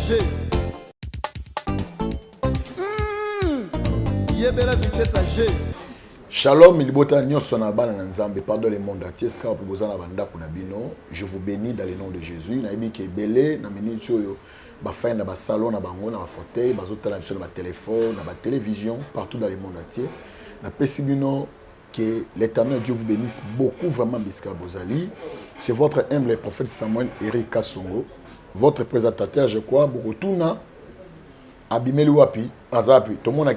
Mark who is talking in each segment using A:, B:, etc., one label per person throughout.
A: âgé. Yebela vitesse âgé. Shalom, ilibota nyonso na bana na nzambe, pardon le monde entier, ska pour bozana banda kuna bino. Je vous bénis dans le nom de Jésus. Na yebi ke belé na minute oyo ba fin na ba salon na bango na ba fauteuil, bazotala biso na ba téléphone, na ba télévision partout dans le monde entier. Na pesi bino que l'Éternel Dieu vous bénisse beaucoup vraiment biska bozali. C'est votre humble prophète Samuel Eric Kasongo, votre présentateur, je crois, beaucoup tout na abimeli wapi, azapi. Tout le monde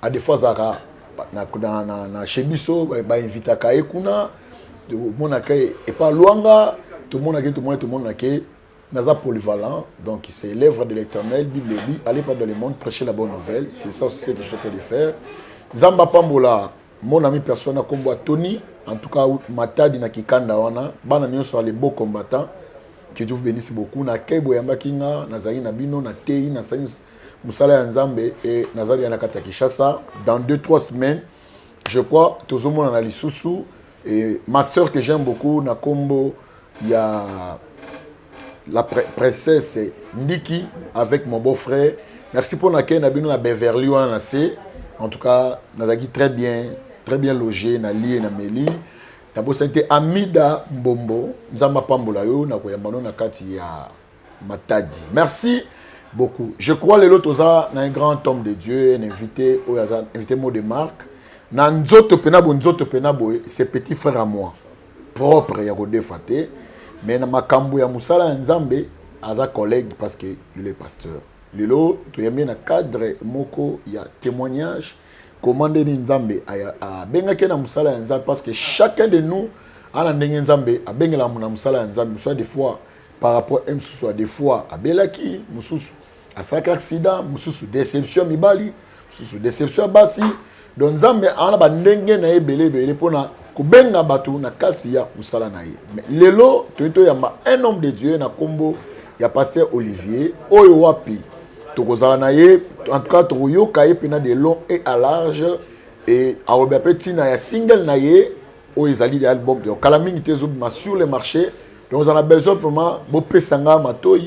A: a des fois zaka na chebiso ba invita ka ekuna tout le monde est pas luanga tout le monde est naza polyvalent donc c'est l'œuvre de l'Éternel. Bible dit allez pas dans le monde prêcher la bonne nouvelle, c'est ça aussi que je suis en train de faire. Zamba Pambola mon ami personnel comme Tony en tout cas Matadi na Kikanda wana bana nyonso les beaux combattants que Dieu vous bénisse beaucoup na Kebo Yamba Kinga nazali na bino na Tei na Sayus Musala ya Nzambe et Nazari ya Nakata Kishasa. Dans 2-3 semaines, je crois, tout le monde a l'Issousou. Et ma soeur que j'aime beaucoup, Nakombo, il y a la princesse Niki avec mon beau-frère. Merci pour l'accueil, Nabino na Beverly ou en tout cas, Nazaki très bien logé, Nali et Nameli. D'abord, c'était Amida Mbombo, Nzamba Pambolayo, Nakoyambano Nakati ya Matadi. Merci beaucoup. Je crois que l'autre a un grand homme de Dieu, un invité mot de marque. Nanzoto Penabo, c'est petit frère à moi, propre, Yagodé Faté. Mais dans ma kambu ya Musala Nzambe, aza collègue parce qu'il est pasteur. Lelo, tu as mis un cadre, moko, il y a témoignage, commandé Nzambe, à Bengake na Musala Nzambe, parce que chacun de nous, a un Nzambe, a Bengala Musala Nzambe, soit des fois, par rapport à Moussou, des fois à Belaki, Moussou, à Sacre Accident, Moussou, déception Mibali, Moussou, déception Bassi. Donc, Nzambe, on a bandenge na ebele pour na kubenga batu na kati ya musala na ye. Mais lelo, tu yamba un homme de Dieu na kombo ya pasteur Olivier, oyo wapi. Tokozala na ye, en tout cas, toyo kaye pena de long et à large et a petit na ya single na ye, oyo ezali de album de Kalamingi Tezobima sur le marché. Donc, on a besoin vraiment de pesanga matoi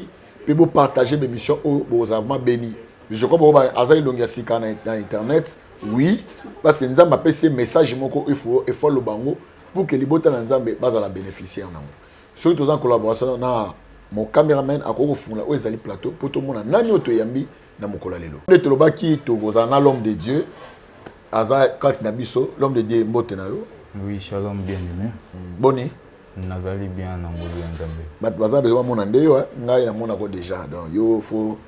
A: et de partager des missions aux amants bénis. Je crois que Azaï Longiasika dans Internet, oui, parce que nous avons passé message il faut le bango pour que les bottes dans Nzambe bazala bénéficier en amont. Surtout en collaboration na mon caméraman a ko funa o ezali plateau pour tout le monde nani otoyambi na mokola lelo. Le tolobaki to gozana l'homme de Dieu. Aza Katinabiso, l'homme de Dieu Mbotenayo.
B: Oui, shalom bien-aimé.
A: Boni.
B: Nazali bien na ngolu ya Nzambe.
A: Bat baza besoin mon ndeyo ngai na mona ko déjà donc yo faut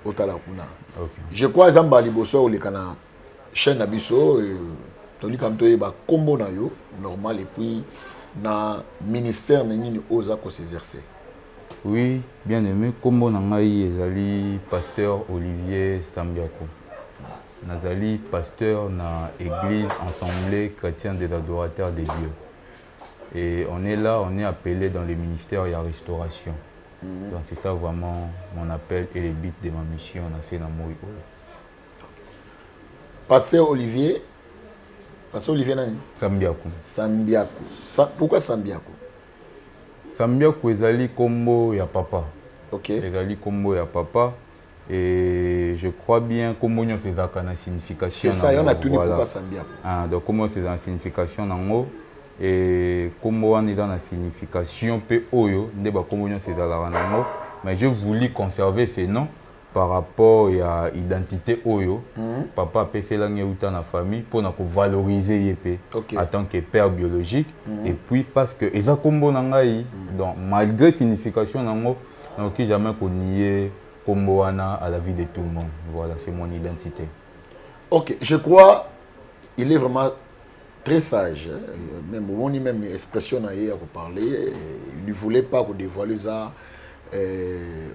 A: otala kuna.
B: OK.
A: Je crois Zamba liboso o lekana chaîne Nabiso toli kam toye ba kombo na yo normal et puis na ministère nini oza ko s'exercer.
B: Oui, bien-aimé, kombo na ngai ezali pasteur Olivier Sambiako. Nazali pasteur na église assemblée chrétienne des adorateurs de Dieu. Et on est là, on est appelé dans le ministère et la restauration. Donc c'est ça vraiment mon appel et le but de ma mission à Sénamoui.
A: Pasteur Olivier nani?
B: Sambiakou.
A: Sambiakou. Pourquoi Sambiakou?
B: Sambiakou ezali kombo ya papa.
A: OK.
B: Ezali kombo ya papa. Et je crois bien kombo nyo sezaka na signification.
A: C'est ça, y en a tout ni pourquoi Sambiakou.
B: Ah, donc kombo c'est en signification nango. Et comme on est dans la signification pe oyo nde ba kombo nyo sezala nango, mais je voulais conserver ce nom par rapport à l'identité oyo. Papa a fait la dans la famille pour valoriser yepé en tant que père biologique. Et puis parce que eza kombo nangai donc malgré signification nango donc jamais qu'on nier kombo wana à la vie de tout le monde. Voilà, c'est mon identité. OK,
A: je crois il est vraiment très sage, même on y même expression à parler, il ne voulait pas qu'on dévoile ça.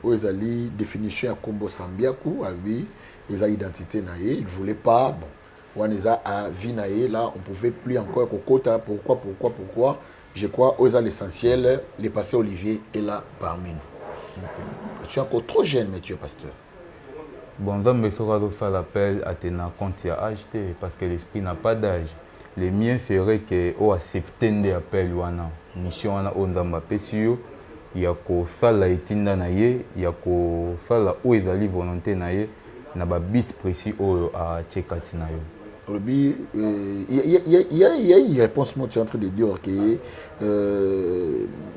A: Ozali définition à combo Sambiakou à lui, les identité naïe, il voulait pas bon. On les a à vie naïe là, on pouvait plus encore kokota pourquoi je crois aux l'essentiel, les pasteur Olivier est là parmi nous. Tu es encore trop jeune mais tu es pasteur.
B: Bon, ça me fera ça l'appel à tenir compte à acheter parce que l'esprit n'a pas d'âge. Le mien serait que au accepter des appels ou mission on a on pesio ya kosala etinda na ye ya kosala oyo ezali volonté na ye na babit précis oyo atie kati na yo.
A: Il y a une réponse, moi, tu es en train de dire qu'il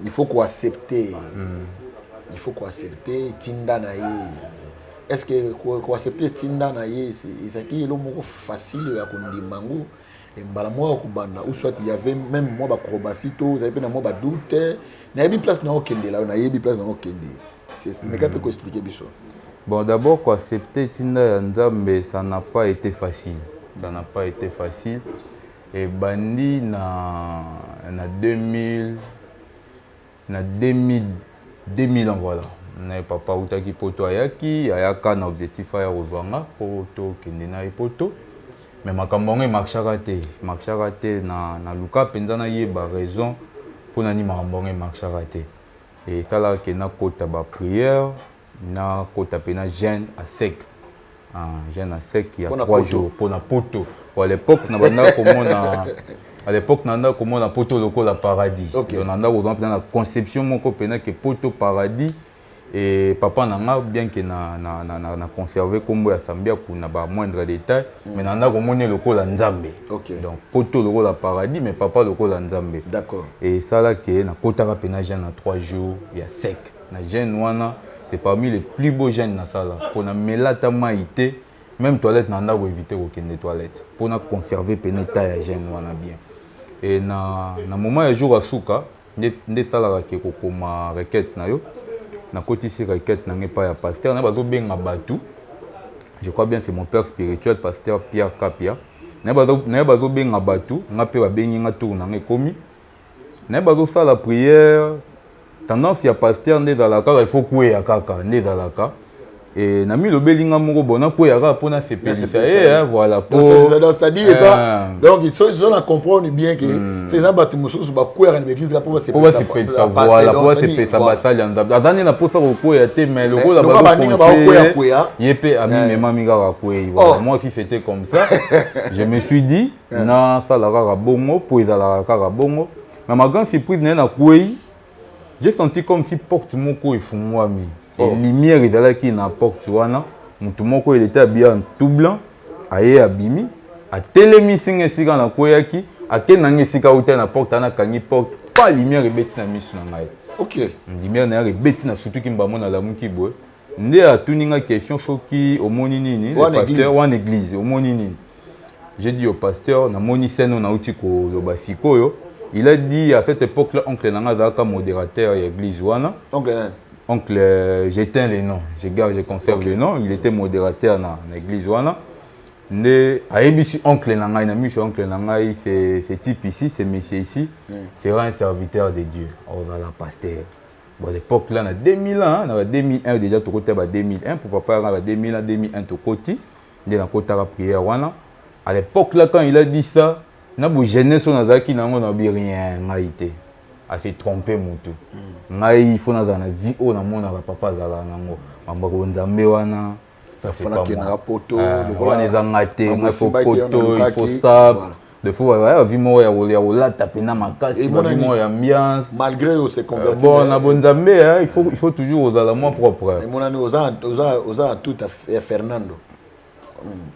A: faut qu'on accepte. Il faut qu'on accepte Tinda Naye. Est-ce que qu'on accepte Tinda Naye, c'est qui est le mot facile à qu'on dit mango et mbalamoa kubanda ou soit il y avait même moi acrobacito, vous avez pas moi doute, na yebi place na okende là, na yebi place na okende. C'est mais qu'est-ce que expliquer biso?
B: Bon, d'abord quoi accepter Tinda Nzambe, ça n'a pas été facile. Ça n'a pas été facile. Et bandi na 2000 ans voilà. Na papa utaki poto ayaki ayaka na objectif ya kozwanga poto kende na poto. Mais makambo ngai marchaka te na luka penza na yeba raison pour nani makambo ngai marchaka te. Et ça là que na kota ba prière na kota pena jeûne à sec. Jeûne à sec il y a 3 jours pour na poto. À l'époque na banda komona à l'époque nanda komona poto lokola paradis.
A: Okay.
B: On anda dans la conception moko pena que poto paradis et papa nanga bien que na conserver kombo ya sambia kuna ba moindre détail mais nanda komona lokola nzambe.
A: Okay.
B: Donc poto lokola paradis mais papa lokola nzambe.
A: D'accord. Et
B: ça là que na kota pena jeûne à 3 jours il y a sec. Na jeûne wana c'est parmi les plus beaux jeûnes na sala. Pour na melata maïté même toilette nanda ko éviter aucune toilette pour na conserver peneta ya jeune wana bien. Et na moment ya jour asuka ndetala ke kokoma requête na yo na kotisi requête na ngepa ya pasteur na bazo benga batu. Je crois bien c'est mon père spirituel pasteur Pierre Kapia na bazo benga batu ngape ba bengi nga tour na ngekomi na bazo sala prière tendance ya pasteur ndezalaka il faut kuya kaka ndezalaka. Et na mi le belinga moko bona ko yaka pona se pelisa voilà pour
A: c'est-à-dire ça donc ils sont à comprendre bien que ces abattu mususu ba ko yaka na église pour se
B: pelisa voilà pour se pelisa basali anda adani na posa ko ya te mais le rôle là yepe ami mema minga ka ko voilà moi aussi c'était comme ça je me suis dit na sala ka bongo pour ezala ka bongo mais ma grande surprise na ko j'ai senti comme si porte moko efungwami. Et lumière est là qui n'apporte wana mutu moko il était bien tout blanc aye abimi a telemi singa sika na koyaki akenanga sika uta na porte na kangi porte pas lumière ebeti na misu na ngai.
A: OK.
B: Lumière na ebeti na surtout ki mbamo na lamuki boy nde atuninga question soki omoni nini le pasteur ou en église omoni nini. J'ai dit au pasteur na moni seno na uti ko loba sikoyo il a dit à cette époque là oncle nanga zaka modérateur ya église wana. Oncle, j'éteins les noms, je conserve les noms. Il était modérateur dans l'église. Oncle Nangaï, oncle Nangaï, c'est type ici, c'est monsieur ici, sera un serviteur de Dieu. On va la pasteur. Bon, à l'époque là, en 2001, en 2001 déjà, tout côté 2001, pour papa, en 2001, 2001, tout côté, de la côté la prière. À l'époque là, quand il a dit ça, na bu jeunesse on a qui n'a rien été. A fait tromper mutu. Ngai il faut na vie o na mona papa zala nango. Mambako nzambe wana
A: ça fait pas na poto
B: le voilà les angate ngai poto il faut ça. De fois vie mo ya ola taper na makasi vie mo ya ambiance
A: malgré c'est converti.
B: Bon na bonzambe il faut toujours aux alamoi propre.
A: Et mon ami oza tout à Fernando.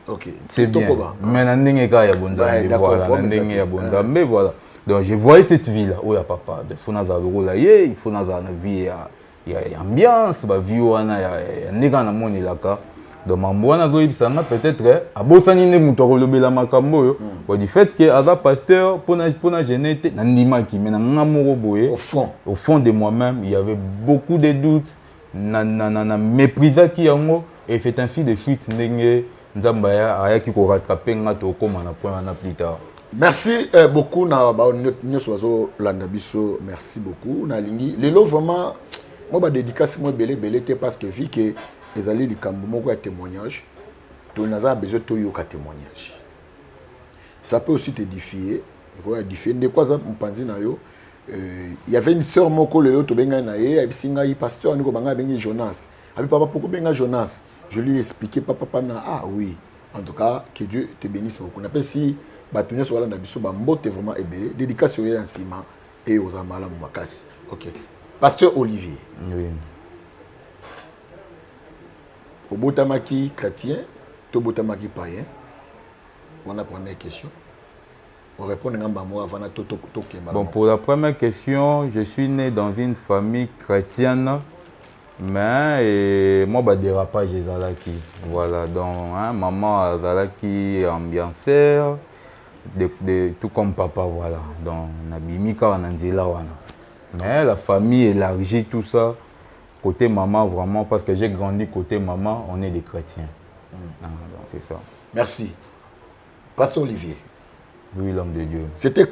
A: OK.
B: C'est bien. Mais na ndenge ka ya bonzambe voilà na ndenge ya bonzambe voilà. Donc je voyais cette vie là où ya papa de fona za là il faut na za na vie ya ambiance ba vie wana ya ndeka na moni laka donc mambo zo ibisanga peut-être abosani ne muto kolobela makambo yo du fait que ada pasteur pona genete na ndima ki mena ngamoko boye au fond de moi-même il y avait beaucoup de doutes na méprisa ki yango et fait ainsi de suite ndenge nzamba ya ayaki ko rattraper ngato koma na point na plus tard.
A: Merci beaucoup na ba nyoso landa biso merci beaucoup na lingi lelo vraiment moi ba dédicace moi belé té parce que vu que ezali likambo moko ya témoignage to naza besoin to yo ka témoignage ça peut aussi t'édifier quoi édifier de quoi ça mpanzi na yo il y avait une sœur moko lelo to benga na ye abisinga yi pasteur ndiko banga bengi Jonas abi papa pourquoi benga Jonas je lui ai expliqué papa na oui en tout cas que Dieu te bénisse beaucoup na si batunya swala na biso ba mbote vraiment ébélé dédicace yo ya nsima et aux amala makasi. OK. Pasteur Olivier.
B: Oui.
A: Au botamaki chrétien, au botamaki païen. On a la première question. On répond avant de tout.
B: Bon, pour la première question, je suis né dans une famille chrétienne, mais moi, dérapage des Zalaki. Voilà, donc maman Zalaki ambianceur, tout comme papa, voilà. Donc, Nabimika, Nandila, mais la famille élargit tout ça. Côté maman, vraiment, parce que j'ai grandi côté maman, on est des chrétiens. Donc, c'est ça.
A: Merci. Pasteur Olivier.
B: Oui, l'homme de Dieu.
A: C'était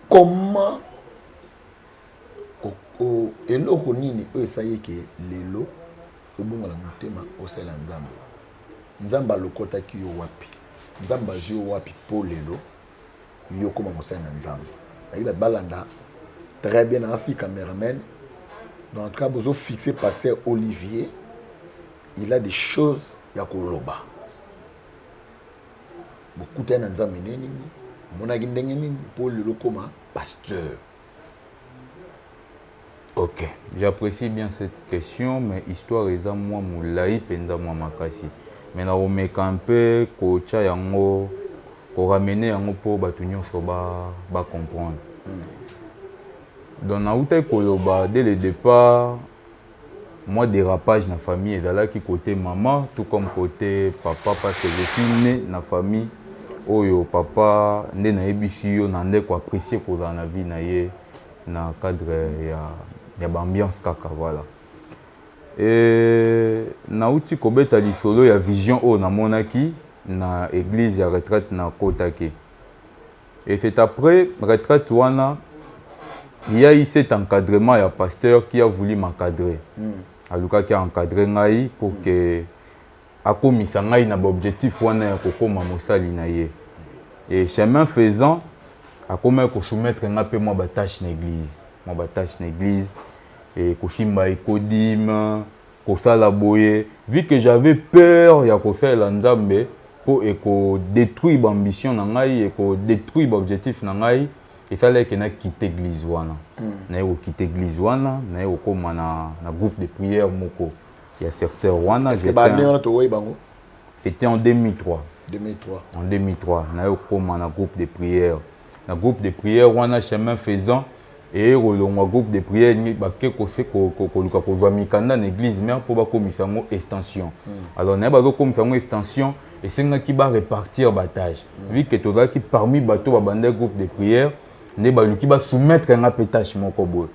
A: comment eloko nini oyesaye ke lelo obongola motema osala nzambe nzambe alokotaki yo wapi nzambe azwi yo wapi po lelo yo koma mosala na nzambe ayeba balanda très bien ainsi cameraman dans le cas bozo fixé pasteur Olivier il a des choses ya koloba beaucoup na nzambe nini monaki ndenge nini po lelo koma pasteur.
B: Ok, j'apprécie bien cette question, mais histoire est à moi moulaï penda moi makasi. Mais na omeka un peu ko cha yango ko ramener yango po batunyo so ba comprendre. Donc na uta koloba dès le départ moi dérapage na famille ezala ki côté maman tout comme côté papa parce que je suis né na famille oyo papa nde na yebishi yo na nde ko apprécier ko dans la vie na ye na cadre ya ambiance kaka voilà et na uti kobeta lisolo ya vision o na monaki na église ya retraite na kotaki et c'est après retraite wana il y a eu cet encadrement ya pasteur qui a voulu m'encadrer aluka qui a encadré ngai pour que akomisa ngai na objectif wana ya kokoma mosali na ye et chemin faisant akomai ko soumettre nga pe moi ba tâche na église et koshimba ekodime kosala boye vu que j'avais peur ya kosala nzambe po eko détruire l'ambition na ngai eko détruire l'objectif na ngai il fallait que na quitter église wana na yo quitter église wana na yo koma na groupe de prière moko ya secteur wana
A: est-ce que ba néon to way bango
B: c'était en 2003
A: en
B: 2003 na yo koma na groupe de prière na groupe de prière wana chemin faisant et le groupe de prière ni ba ke ko fait ko luka ko va mikanda na église mais pour ba komisa ngo extension alors na ba zo komisa ngo extension et c'est nga qui va répartir ba tâche vu que toza qui parmi bato ba bande groupe de prière ne ba luki ba soumettre nga pétage moko boy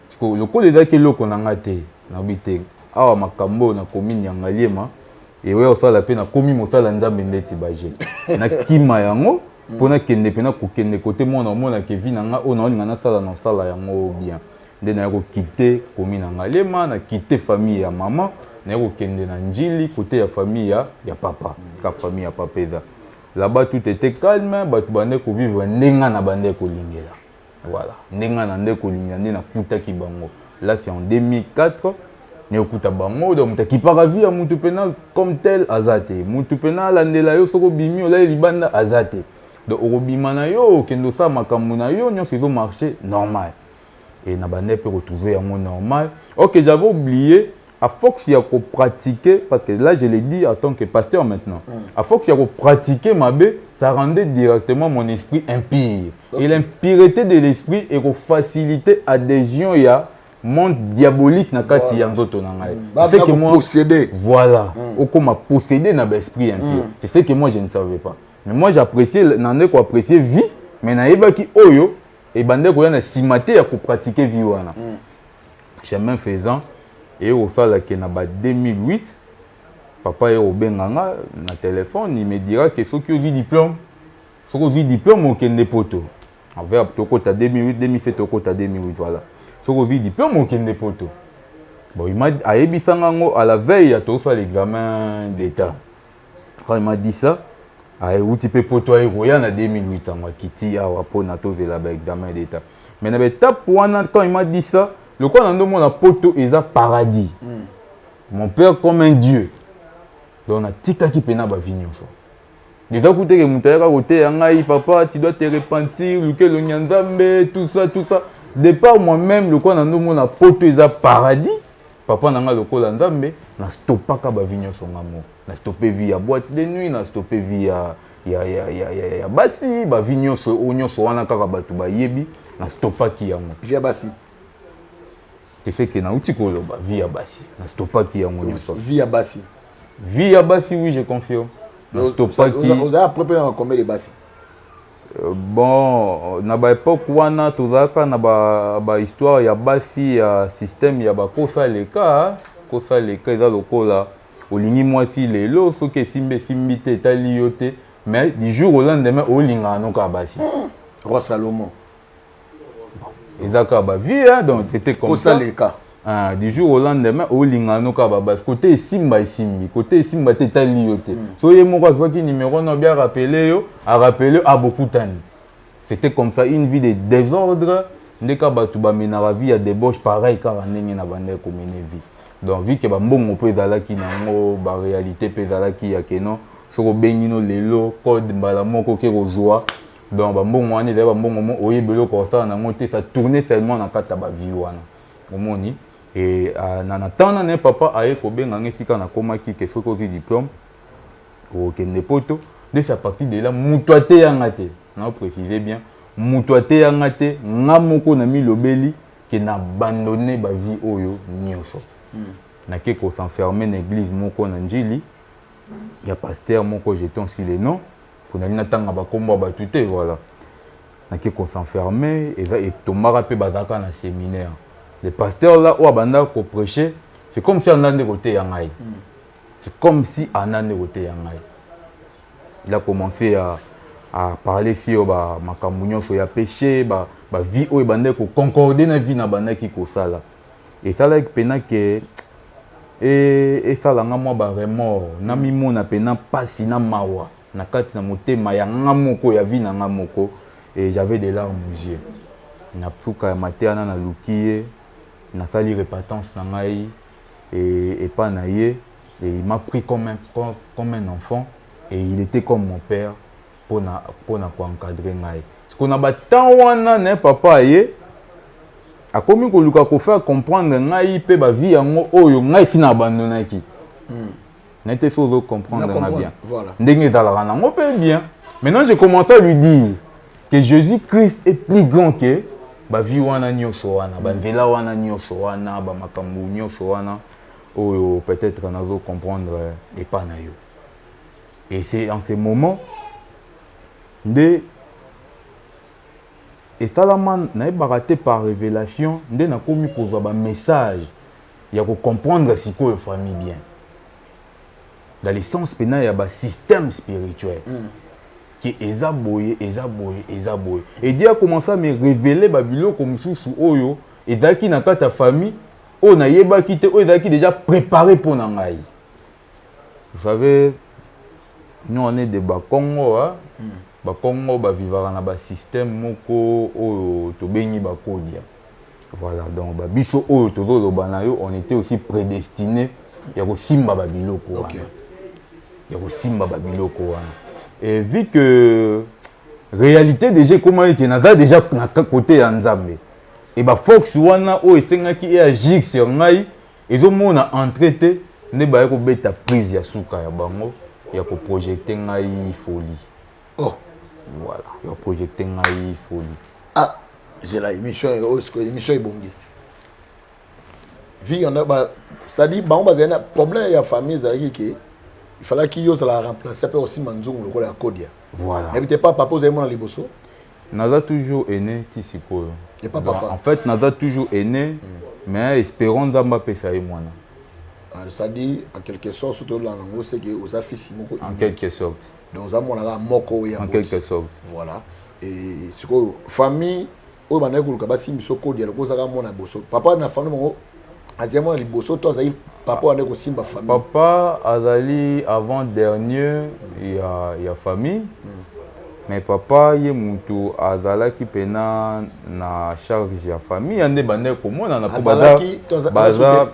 B: parce que le ko les ki loko na ngate na bité awa makambo na commune ya ngaliema et ouais osala pe na komi mosala nzambe ndeti baje na kima yango pona kende pena ko kende côté mona ke vi na nga o na na sala na sala yango bien nde na ko quitter komi na ngaliema na quitter famille ya maman na ko kende na njili côté ya famille ya papa ka famille ya papa eza là-bas tout était calme batu bande ko vivre ndenga na bande ko lingela voilà ndenga na nde ko lingela nde na kuta ki bango là c'est en 2004 ne okuta bango donc mutaki para vie ya mutu pena comme tel azate mutu pena landela yo soko bimi ola libanda azate donc okobima na yo kendo sa makambo na yo nyonso ezo marché normal et na bande pe retrouver yango normal. OK, j'avais oublié à force il y a qu'on pratiquer parce que là je l'ai dit en tant que pasteur maintenant à force il y a qu'on pratiquer ma bé ça rendait directement mon esprit impur et l'impureté de l'esprit et qu'on facilitait adhésion il y a monde diabolique na kati ya nzoto na ngai c'est que moi
A: posséder
B: voilà au comme posséder na l'esprit impur c'est ce que moi je ne savais pas mais moi j'appréciais nande ko apprécier vie mais na yebaki oyo et bande ko na simate ya ko pratiquer vie wana chemin faisant et au sala que na ba 2008 papa est au benganga na téléphone il me dira que ceux qui ont eu diplôme au kende poto avec tokota 2008 2007 tokota 2008 voilà ceux qui ont eu diplôme au kende poto bon il m'a aebisanga ngo à la veille à tout ça l'examen d'état quand il m'a dit ça ai uti pe poto ai roya na 2008 en kiti awa pona to zela ba examen d'état mais na étape wana quand il m'a dit ça le quoi dans mon poto est un paradis. Mon père comme un dieu. Donc on a tika qui pena ba vignon so. Déjà écouter que mutaya côté ngai papa tu dois te repentir lequel le nyanzambe tout ça départ moi-même le quoi na ndo mona poto eza paradis papa nanga lokola nzambe na stoppaka ba vigno songamo na stoppé via boîte de nuit na stoppé via ya basi ba vigno so onyo so wana kaka batu ba yebi na stoppaki yango
A: via basi
B: te fait que na uti koloba via basi na stoppaki yango nyonso
A: via basi
B: oui je confirme na stoppaki
A: vous avez propre na combien de basi
B: bon na ba époque wana tozaka na ba histoire ya basi ya système ya ba kosa leka eza lokola olingi mwasi lelo soki simbi te etali yo te mais du jour au lendemain olingaka noka basi
A: roi Salomon
B: ezaka ba vie donc c'était comme ça
A: kosa leka
B: du jour au lendemain olingaka noka basi côté esimba côté esimba te etali yo te so ye moko azwaki numéro na bien rappeler yo a rappeler a beaucoup tani c'était comme ça une vie de désordre ndeka batu bamenaka vie ya débauche pareil kaka ndenge na bandeko komene vie donc vu que bambongo mpe ezalaki nango baréalité mpe ezalaki ya keno soki obengi no lelo code mbala moko oke kozwa donc bambongo wana ezali bambongo mo oyebeli okosala nango te ça tourne seulement na kati ya bavie wana omoni e na ntana na ye papa aye kobenganga esika nakomaki ke soki ozwi diplôme okende poto nde c'est à partir de là moto ateyanga te na préciser bien moto ateyanga te nga moko na milobeli ke na abandonne bavie oyo nyonso nake kosenferme na église moko na njili ya pasteur moko jeton si le nom pour nali natanga bakombo ya batu te voilà nake kosenferme etomaka mpe bazalaka na séminaire le pasteur là oyo abandaka koprêcher c'est comme si anda nde koteya ngai c'est comme si anda nde koteya ngai il a commencé à parler sur makambo nyonso ya péché vie oyo ebandaki koconcorde na vie na bandaki kosala esalaki mpena ke esalanga mwa baremord na mimona mpena mpasi na mawa na kati na motema ya nga moko ya vie na nga moko et j'avais des larmes aux yeux na suka ya mateana na luki ye nasali repentance na ngai epa na ye et il m'a pris comme un enfant et il était comme mon père pour encadrer ngai parce qu'on a batan wana na papa ye akomi koluka kofaire comprendre ngai pe ba vie yango oyo ngai sina abandonnaki n'était pas de comprendre bien ndenge ezalaka nango pe bien maintenant j'ai commencé à lui dire que Jésus-Christ est plus grand que ba vie wana nyonso wana ba nzela wana nyonso wana ba makambo nyonso wana oyo peut-être nazo comprendre et pas na yo et c'est en ce moment de et Salaman n'a pas raté par révélation nde nakomi kozwa ba message ya ko comprendre siko famille bien dans le sens pénal ya ba système spirituel qui ezaboye et Dieu a commencé à me révéler ba biloko mususu oyo ezaki na kata famille o na yebaki te o ezaki déjà préparé pour na ngai. Vous savez nous on est de Bakongo Bakongo vivara na ba système moko oyo to bengi bakodia. Voilà donc ba biso oyo to loba na yo on était aussi prédestiné ya ko simba ba biloko wana. Ya ko simba ba biloko wana. Et vu que réalité déjà comment est que naza déjà na côté ya Nzambe. Et ba fox wana o esengaki e agir sur ngai ezomona entrété ne ba ko beta prise ya suka ya bango ya ko projeter ngai folie.
A: Oh
B: voilà, il a projeté ngai folie.
A: Ah, j'ai la émission est bonne. Vie on a ça dit bon bazana problème ya famille zaki que il fallait qu'il ose la remplacer par aussi manzungu le la kodia.
B: Voilà.
A: N'habitez pas papa vous mon liboso.
B: Naza toujours aîné tisiko.
A: Et pas papa.
B: En fait Naza toujours aîné mais espérons Nzamba pesa et moi.
A: Ça dit en quelque sorte surtout là en c'est que aux affiches
B: en quelque sorte.
A: Donc ça mon moko ya
B: en quelque sorte.
A: Voilà. Et c'est quoi famille o bana ko kabasi misoko dia ko zaka mona boso. Papa na famille mongo aziamo na liboso to azali papa wana ko simba famille.
B: Papa azali avant dernier il y a famille. Mais papa ye mutu azalaki pena na charge ya famille ande bande ko mona na ko baza.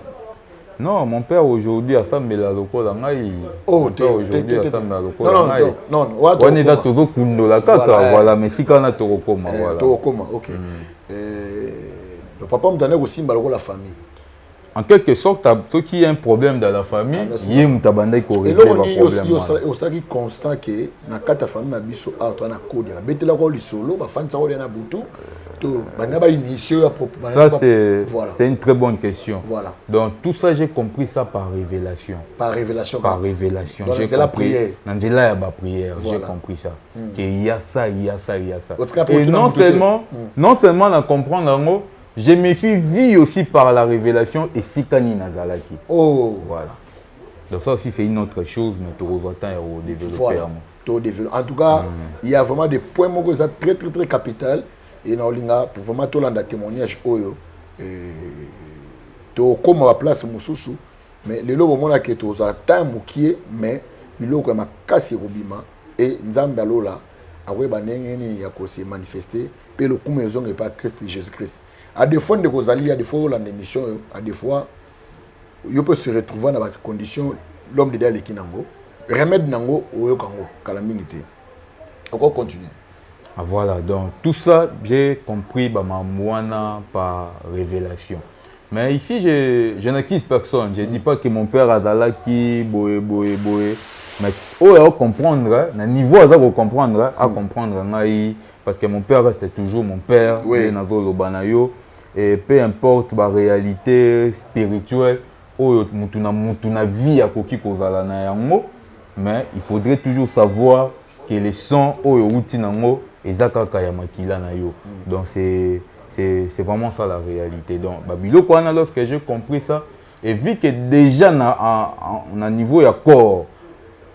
B: Non, mon père aujourd'hui a fait la locola ngai.
A: Oh,
B: aujourd'hui a fait la locola ngai.
A: Non,
B: on est dans tout le kaka voilà, mais si kana to koma voilà.
A: To koma, OK. Le papa me donnait aussi la famille.
B: En quelque sorte, ceux qui a un problème dans la famille, il y a un problème.
A: Et là, on dit aussi constant que dans ta famille, na biso a toi na code la bête là quoi solo, ba fan ça on a butu.
B: Ça, c'est une très bonne question.
A: Voilà.
B: Donc, tout ça, j'ai compris ça par révélation.
A: Par révélation.
B: Par révélation.
A: J'ai compris. La prière.
B: Dans la prière, j'ai compris ça. Qu'il y a ça, il y a ça, il y a ça.
A: Et
B: non seulement en comprendre, je me suis vu aussi par la révélation et Sikani Nazalaki.
A: Oh.
B: Voilà. Donc, ça aussi, c'est une autre chose, mais tout le temps, il développer.
A: Voilà. En tout cas, il y a vraiment des points très, très, très capitaux. Et dans pour vraiment tout le témoignage oyo to comme à place mususu mais le lobo mona que to za temps mukie mais biloko ya makasi robima et nzambe alola awe banenge ni ya ko se manifester pe le kuma ezonge pas Christ Jésus Christ à des fois de kozali à des fois la émission à des fois yo peut se retrouver dans des conditions l'homme de dali kinango remède nango oyo kango kala mingité encore continuer.
B: Voilà, donc tout ça, j'ai compris Moana par révélation. Mais ici, je n'accuse personne. Je ne dis pas que mon père a dalaki, boé. Mais à comprendre, à niveau à comprendre, parce que mon père restait toujours mon père, et peu importe la réalité spirituelle, vie à koki kozala na yango, mais il faudrait toujours savoir que les sons nango donc c'est vraiment ça la réalité. Donc lorsque j'ai compris ça et vu que déjà on a niveau ya corps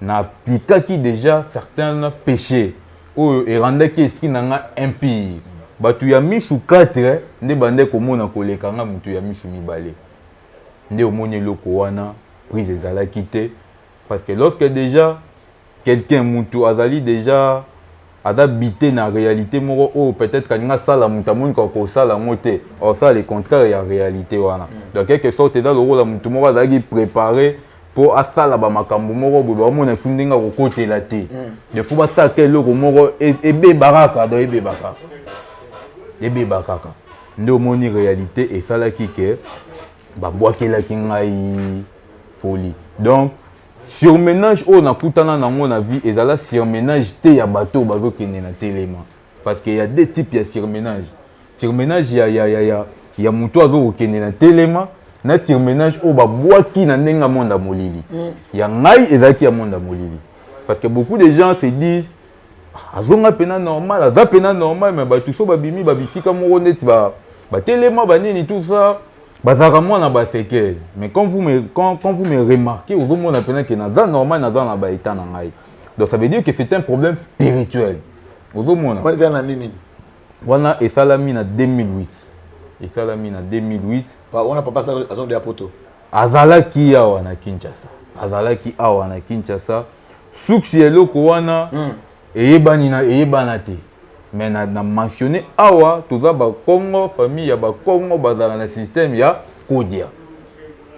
B: na appliqué qui déjà certains péchés et rendait qui esprit nanga impie batu ya misu 4 nde bande komona kolekanga mutu ya misu mibale nde omoni loko wana prise ezala quitté parce que lorsque déjà quelqu'un mutu azali déjà adapté dans la réalité, peut-être qu'il y a ça, or ça, le contraire, il y a réalité. Donc, quelque sorte, dans le rôle, il est préparé pour ça, la makambo, il a un côté la té. Il faut ça que le et bébaraka, dans bébaka. Et bébaka. Nous avons une réalité et ça, là, qui est, bois qui est folie. Donc, surménage on a koutana na mon avis et ça là surménage te ya bateau bazo kende na téléma parce qu'il y a deux types de surménage il y a muto azo kende na téléma na surménage o ba boaki na ndenga monde molili ya ngai ezaki ya monde molili parce que beaucoup de gens se disent azonga pena normal aza pena normal mais ba tout so ba bimi ba bisika mo neti ba téléma ba nini tout ça. Mais quand vous me remarquez, vous me apprenez que c'est normal dans la état. Donc ça veut dire que c'est un problème spirituel. Vous et ça l'a mis en 2008. Et ça l'a mis en 2008.
A: On n'a pas passé à zone de Apoto.
B: Azalaki awa na Kinshasa. Azalaki awa na Kinshasa. Suksi eloko wana eyebani na eyebanate. Mais on a mentionné awa tout ça Congo famille ya Congo bazala na système ya Kodia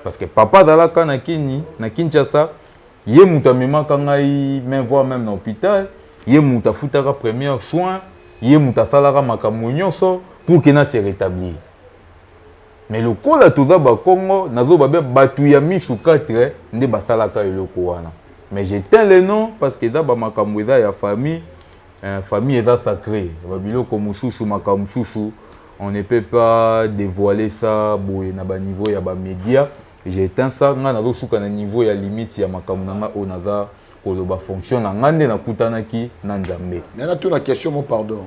B: parce que papa dalaka na Kinshasa ye muta memaka ngai même voir même dans l'hôpital ye muta futaka premier soin ye muta salaka makambo nyonso pour que na se rétablir mais le kola tout ça Congo nazo babe batu ya misu 4 nde basalaka eloko wana mais j'éteins le nom parce que ça ba makambo eza ya famille. Famille est sacrée. On ne peut pas dévoiler ça à niveau de médias. J'ai éteint ça, on a un niveau de limite ya makamuna onaza koloba fonction na ngande na kutanaki na nzambe.
A: Il y a une question mon pardon.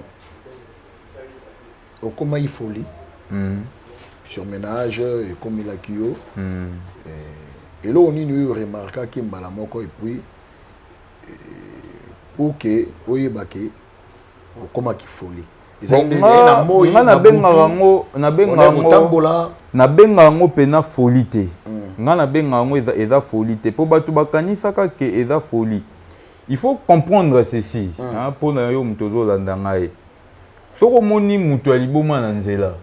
A: Comment il faut surménage et comme il a kio. Et là on y nous remarque qu'il mbala moko et puis pour que oyebake comment qu'il faut
B: na benga ngo pena folie te nga na benga ngo eza folie te po batu bakanisaka ke eza folie il faut comprendre ceci pour na yo mutozo landa ngai soko moni muto aliboma na nzela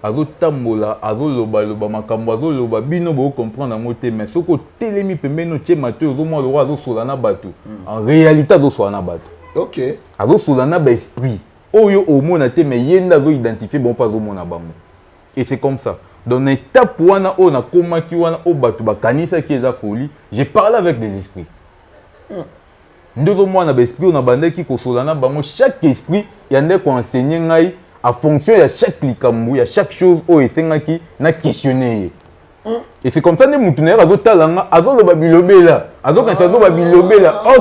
B: azo tambola azo loba makambo azo loba bino bo comprendre ngo te mais soko telemi pembeno tie mato ozo mo lo azo sola na batu en réalité azo sola na batu
A: OK
B: azo sola na ba esprit oyo omona te mais yenda azo identifier bon pas omona bango Et c'est comme ça. Dans l'étape où on a comment qui on a au bateau bakanisa qui est à folie, j'ai parlé avec des esprits. Nous moi on a esprit on a bandé qui kosolana bango chaque esprit il y en a qui enseigner ngai à fonction de chaque likambu, il y a chaque chose où il fait qui na questionner. Et c'est comme ça que nous avons dit que nous avons dit que nous avons dit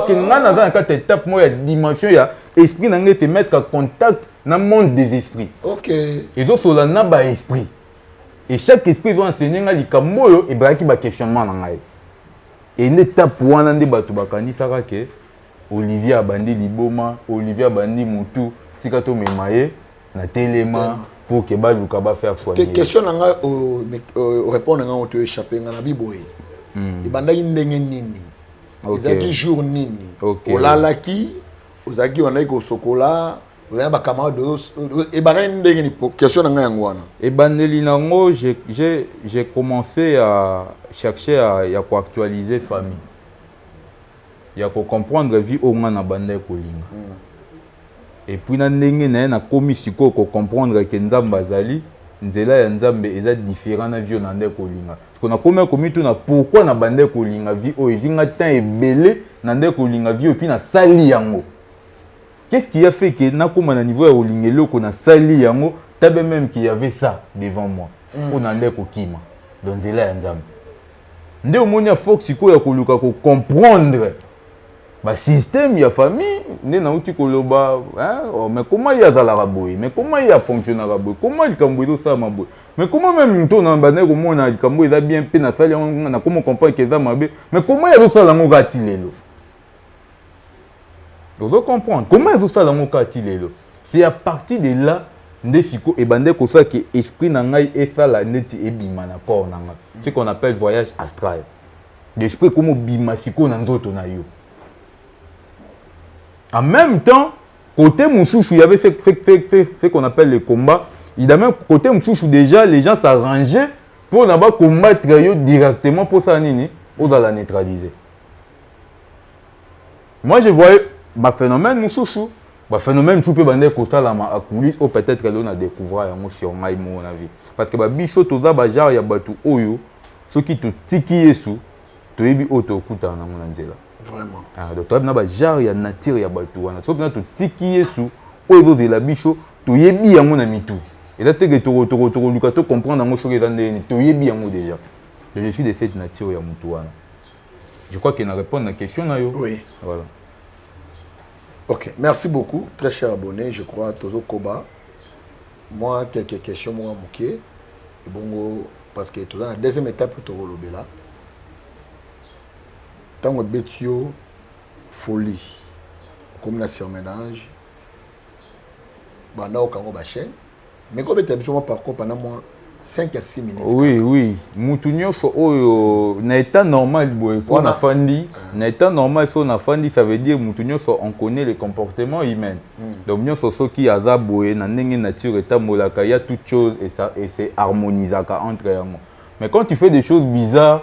B: que nous avons dit étape moi dimension il y a esprit n'a te mettre en contact dans le monde des esprits. OK. Et donc on a un esprit. Et chaque esprit doit enseigner nga likambo et braki ba questionnement na ngai. Et une étape wana nde bato bakani saka ke Olivier abandi liboma, Olivier abandi mutu, tika to memaye na telema pour que ba luka ba faire foi.
A: Question nga répondre nga on te échapper nga na biboye. Ibanda ndenge nini? Ezaki jour nini? Olalaki, ozaki wana ko sokola
B: j'ai commencé à chercher à actualiser famille. Il y a comprendre la vie au moins na bande kolinga. Et puis na ndenge na komi siko ko comprendre que nzamba azali nzela ya nzambe eza différent na vie na ndeko kolinga. Parce qu'on a comment komi tout na pourquoi na bande kolinga vie o evinga temps ebele na ndeko kolinga vie et puis na sali yango. Qu'est-ce qui a fait que na comme na niveau ya olingelo ko na sali yango tabe même qu'il y avait ça devant moi. On a ndeko kima donc nzela ya nzambe. Nde omoni ya fox siko ya koluka ko comprendre ba système ya famille ne na uti koloba hein mais comment il y a za la raboy mais comment il y a fonctionné la raboy comment il kambo ça maboy mais comment même to na bana ko mona il kambo eza bien pe na sali na comment comprendre que ça mabe mais comment il y a ça la ngo gatilelo vous devez comprendre comment il y a ça la ngo gatilelo c'est à partir de là nde siko e bande ko ça que esprit na ngai et ça la neti ebima na corps na ngai ce qu'on appelle voyage astral l'esprit comme bima siko na ndoto na yo. En même temps, côté Moussouchou, il y avait ce qu'on appelle les combats. Évidemment, côté Moussouchou, déjà, les gens s'arrangeaient pour combattre directement pour ça, on va la neutraliser. Moi, je voyais le phénomène Moussouchou. Le phénomène tout peut bander côté la coulisses ou peut-être que l'on a découvert sur my mon avis. Parce que biso toza bajar ya batu oyo, ceux qui te tiki sous, tu es bi auto kuta na mon nzela.
A: Vraiment.
B: Ah, donc, tu as genre ya nature ya baltou wana. Sauf que tu tiki yesu, oyo de la bicho, tu yebi yango na mitu. Et là tu que tu luka to comprendre ngo soki zande tu yebi yango déjà. Je suis de cette nature ya mutu wana. Je crois qu'il a répondu à la question na yo.
A: Oui.
B: Voilà.
A: OK, merci beaucoup, très cher abonné, je crois Tozo Koba. Moi quelques questions moi moké. Bongo parce que tu as la deuxième étape pour Toro Lobela. Tant que Betio, folie, comme la surménage, banda au Kango Bachen, mais comme tu as par contre pendant moi 5 à 6 minutes.
B: Oui, oui. Moutounio, na état normal, on a fandi. Na état normal, on a fandi, ça veut dire Moutounio, on connaît les comportements humains. Donc, nous sommes ceux qui ont zaboué, na nenge nature état molaka, il y a toutes choses et c'est harmonisé entre eux. Mais quand tu fais des choses bizarres,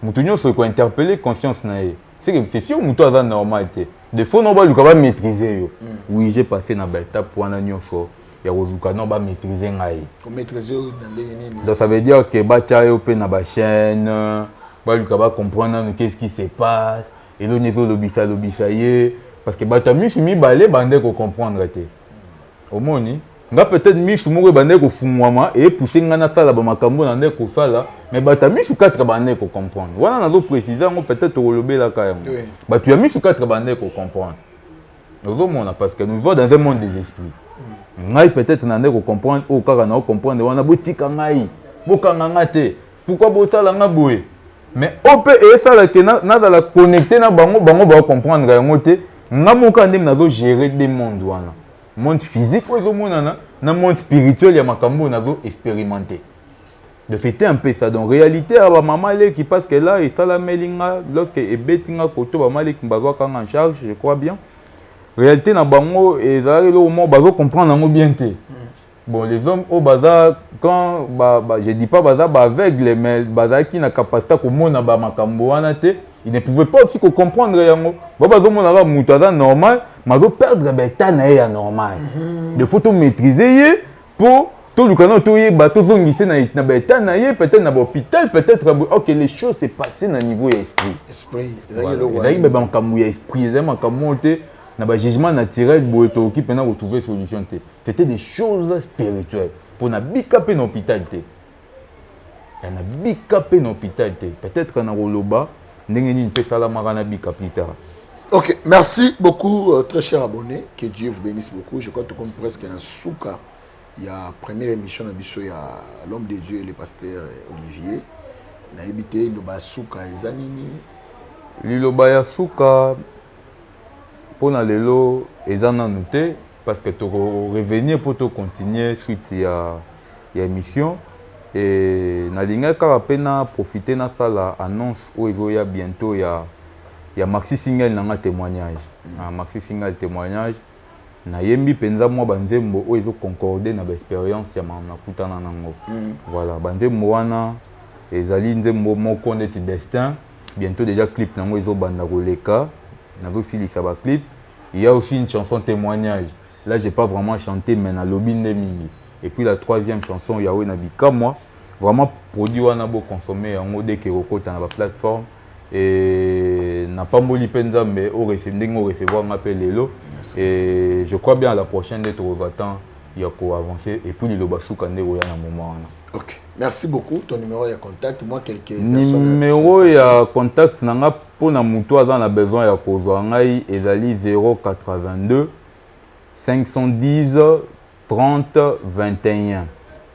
B: Moutounio se quoi interpeller conscience nae. C'est sûr Moutou a normalité. Des fois on va le maîtriser. Oui, j'ai passé dans l'étape pour un nyonso. Ya rozuka non ba maîtriser ngai.
A: Pour maîtriser dans les.
B: Donc ça veut dire que ba chayo pe na ba chaîne, ba luka ba comprendre qu'est-ce qui se passe et le niveau lobisa yé parce que ba ta mi balé bande ko comprendre té. Au moni nga peut-être misu moko bande ko fumwama et pousser nga na sala ba makambo na ndeko sala mais ba ta misu 4 bande ko comprendre wana nazo préciser ngo peut-être kolobela ka yango ba tu as misu 4 bande ko comprendre nous mona parce que nous vivons dans un monde des esprits ngai peut-être na ndeko comprendre o kaka na comprendre wana botika ngai bokanga ngate pourquoi botala nga boye mais op et ça la que na la connecter na bango ba comprendre yango te nga moka ndem nazo gérer des mondes wana monde physique na monde spirituel ya makambo nazo expérimenter. Donc c'était un peu ça. Donc réalité aba maman qui passe que là et ça la melinga lorsque e betinga koto ba mali ki bazwa kanga en charge, je crois bien. Réalité na bango et ça le moment bazo comprendre ngo bien té. Bon les hommes au bazar quand je dis pas bazar aveugle mais bazar qui na capacité ko mona ba makambo wana té. Il ne pouvait pas aussi comprendre yango. Babazo monaka mutaza normal, mazo perdre beta na ya normal. De faut to maîtriser pour tout le canot, tout est bateau, peut-être dans l'hôpital, peut-être. Ok, les choses s'est passées dans le niveau esprit.
A: Esprit.
B: Esprit, dans le jugement naturel, qui peut retrouver solution. C'était des choses spirituelles. Pour na bicapé dans l'hôpital. Il y a un bicapé dans l'hôpital. Peut-être qu'on a un ndenge peut faire la marana bika plus tard.
A: Ok, merci beaucoup, très cher abonné. Que Dieu vous bénisse beaucoup. Je crois que comme presque dans Souka, il y a la première émission de Bissot, il y a l'homme de Dieu et le pasteur Olivier. Il a habité le Souka et Zanini.
B: Liloba Souka, pour na lelo, ils en ont noté parce que tu revenir pour te continuer suite à l'émission. Et na linga karapena profiter na sala annonce où il y a bientôt il y a maxi single na témoignage. Maxi single témoignage na yembi penza moi banzembo où ils ont concordé na expérience ya na kutana nango. Voilà, banzembo wana ezali nzembo moko neti destin. Bientôt déjà clip nango ils ont banda koleka. Na aussi li saba clip. Il y a aussi une chanson témoignage. Là j'ai pas vraiment chanté mais na lobby ndemini. Et puis la troisième chanson, Yahweh Nabika, moi, vraiment produit on a beau consommer en mode que dans la plateforme et n'a pas moli penza mais au recevoir un appel Lelo et je crois bien à la prochaine d'être au temps il y a quoi avancer et puis le basou quand il y a un moment.
A: Ok, merci beaucoup. Ton numéro de contact, moi quelques
B: numéro de contact nanga pour na muto a besoin ya kozwa ngai ezali 082 510 30 21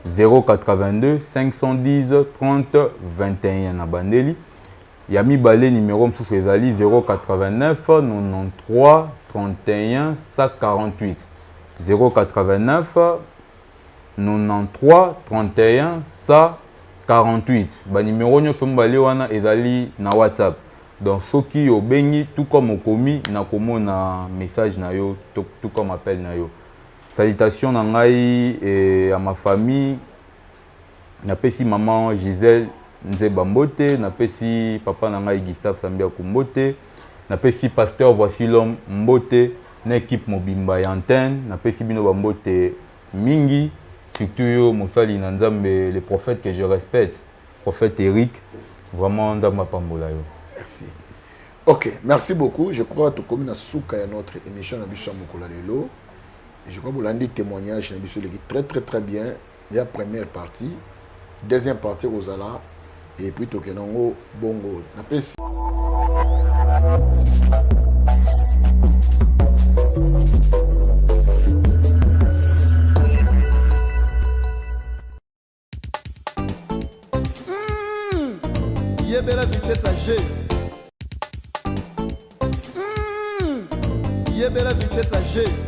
B: 082 510 30 21 na bandeli yami balé numéro msusu ezali 089 93 31 148 089 93 31 148 ba numéro nyonso mbale wana ezali na WhatsApp donc soki obengi tout comme okomi na komona message na yo tout comme appel na yo. Salutations et à ma famille. Napesi maman Gisèle Nzeba Mbote, napesi papa nangai Gustave Sambia Kumbote, napesi pasteur Voici l'homme Mbote, l'équipe Mobimba et Antenne, napesi bino Bambote Mingi, surtout yo Moussali Nanzambe, les prophètes que je respecte, prophète Eric, vraiment Nzamba Pambola yo.
A: Merci. Ok, merci beaucoup. Je crois que comme na souka ya notre émission na biso Mokola Lelo. Je crois que vous l'avez témoignage très bien. Il y a la première partie, deuxième partie Rosala, et puis Tokenongo Bongo.
C: Yébé la vitesse à G. Yébé la vitesse à G.